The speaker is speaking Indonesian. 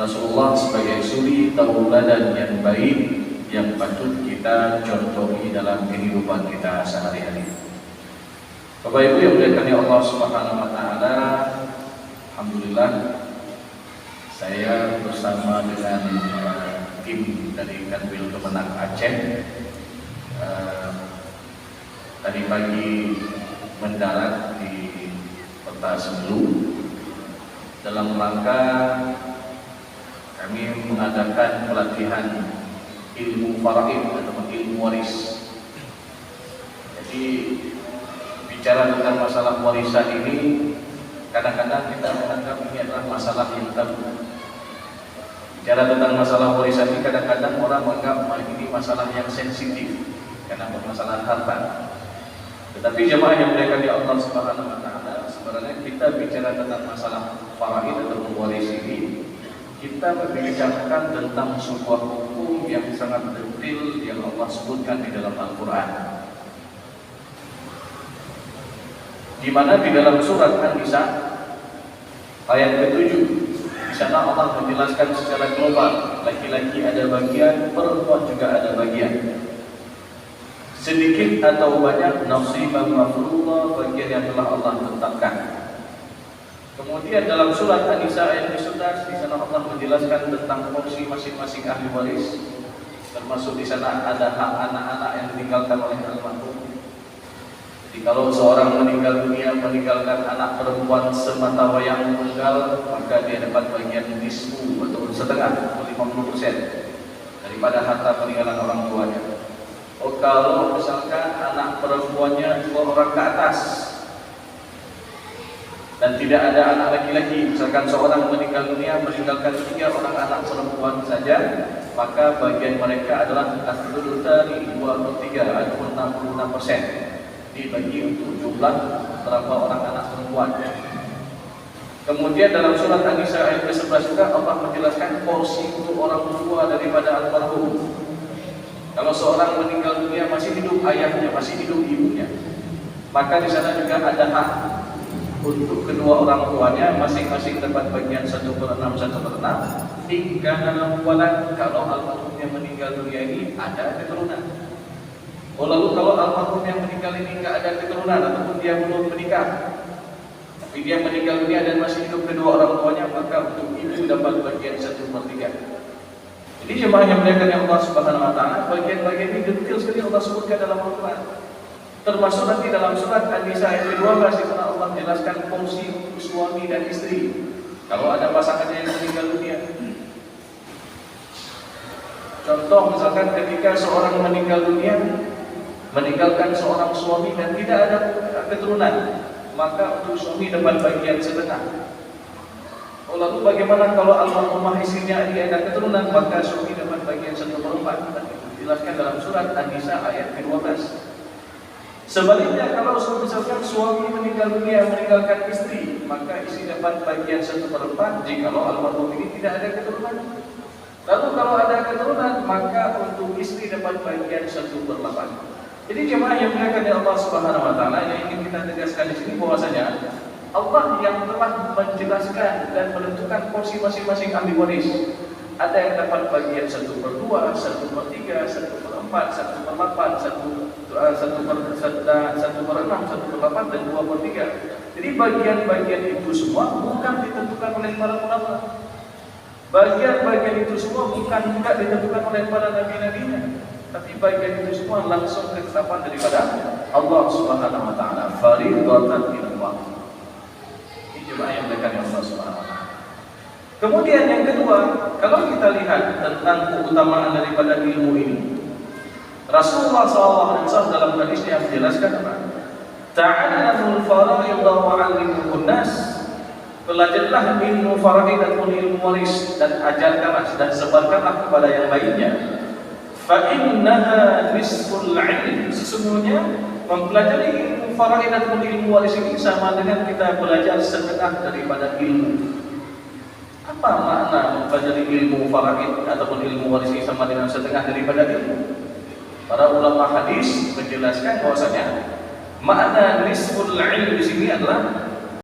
Rasulullah sebagai suri tauladan yang baik yang patut kita contohi dalam kehidupan kita sehari-hari. Bapak Ibu yang dimuliakan Allah Subhanahu wa taala, alhamdulillah saya bersama dengan tim dari Kanwil Kemenang Aceh tadi pagi mendarat di Kota Semelu dalam rangka kami mengadakan pelatihan ilmu faraid atau ilmu waris. Jadi bicara tentang masalah warisan ini kadang-kadang kita menganggap ini adalah masalah yang tabu. Bicara tentang masalah warisan ini kadang-kadang orang menganggap ini masalah yang sensitif karena bermasalah harta. Tetapi jemaah yang dimuliakan oleh Allah Subhanahu wa taala, sebenarnya kita bicara tentang masalah faraid atau waris ini, kita membicarakan tentang sebuah hukum yang sangat detail yang Allah sebutkan di dalam Al-Quran. Di mana di dalam surat An-Nisa ayat ke-7, di sana Allah menjelaskan secara global, laki-laki ada bagian, perempuan juga ada bagian. Sedikit atau banyak nasiban mafruḍah, bagian yang telah Allah tetapkan. Kemudian dalam surat An-Nisa ayat ke-11 di sana Allah menjelaskan tentang porsi masing-masing ahli waris, termasuk di sana ada hak anak-anak yang ditinggalkan oleh almarhum. Jadi kalau seorang meninggal dunia meninggalkan anak perempuan semata wayang tunggal, maka dia dapat bagian nisfu atau setengah atau 50% daripada harta peninggalan orang tuanya. Oh, kalau misalkan anak perempuannya 2 orang ke atas dan tidak ada anak laki-laki, misalkan seorang meninggal dunia meninggalkan 3 orang anak perempuan saja, maka bagian mereka adalah as-sulutani 2/3 atau 66% dibagi untuk jumlah berapa orang anak perempuan. Kemudian dalam surat An-Nisa ayat ke-11 juga Allah menjelaskan porsi untuk orang tua daripada almarhum. Kalau seorang meninggal dunia masih hidup ayahnya, masih hidup ibunya, maka di sana juga ada hak untuk kedua orang tuanya masing-masing dapat bagian 1/6 hingga dalam walad kalau almarhum yang meninggal dunia ini ada keturunan. Oh, lalu kalau almarhum yang meninggal ini tidak ada keturunan ataupun dia belum menikah, tapi dia meninggal dunia dan masih hidup kedua orang tuanya, maka untuk ibu dapat bagian 1/3. Jadi jemaah yang dimuliakan Allah Subhanahu wa taala, bagian-bagian ini detail sekali Allah sebutkan dalam Al-Quran. Termasuk nanti dalam surat An-Nisa ayat ke-12 di mana Allah jelaskan fungsi untuk suami dan istri kalau ada pasangannya yang meninggal dunia. Contoh misalkan ketika seorang meninggal dunia meninggalkan seorang suami dan tidak ada keturunan, maka untuk suami dapat bagian setengah. Oh, lalu bagaimana kalau almarhumah istrinya dia ada keturunan, maka suami dapat bagian 1/4. Dijelaskan dalam surat An-Nisa ayat ke-12. Sebaliknya kalau misalkan suami meninggal dunia meninggalkan istri, maka istri dapat bagian 1/4 jikalau almarhum ini tidak ada keturunan. Lalu kalau ada keturunan, maka untuk istri dapat bagian 1/8. Jadi jemaah yang dimuliakan oleh Allah Subhanahu wa taala, yang ingin kita tegaskan di sini bahwasanya Allah yang telah menjelaskan dan menentukan porsi masing-masing ahli waris. Ada yang dapat bagian 1/2, 1/3, 1/4, 1/8, 1/6, dan 2/3. Jadi bagian-bagian itu semua bukan ditentukan oleh para ulama. Bagian-bagian itu semua bukan juga ditentukan oleh para nabi-nabinya, tapi bagian itu semua langsung ketetapan daripada Allah Subhanahu wa taala. Fariidatan minallah. Ini jemaah yang dimuliakan Allah Subhanahu wa taala. Kemudian yang kedua, kalau kita lihat tentang keutamaan daripada ilmu ini, Rasulullah SAW dalam hadisnya menjelaskan apa? Ta'allamul faraid wa 'allimuhun nas. Belajarlah ilmu faraid atau ilmu waris dan ajarkanlah dan sebarkanlah kepada yang lainnya. Fa innaha nisful 'ilm. Sesungguhnya mempelajari ilmu faraid atau ilmu waris ini sama dengan kita belajar setengah daripada ilmu. Apa makna mempelajari ilmu faraid ataupun ilmu waris ini sama dengan setengah daripada ilmu? Para ulama hadis menjelaskan bahwasanya makna nisful ilm di sini adalah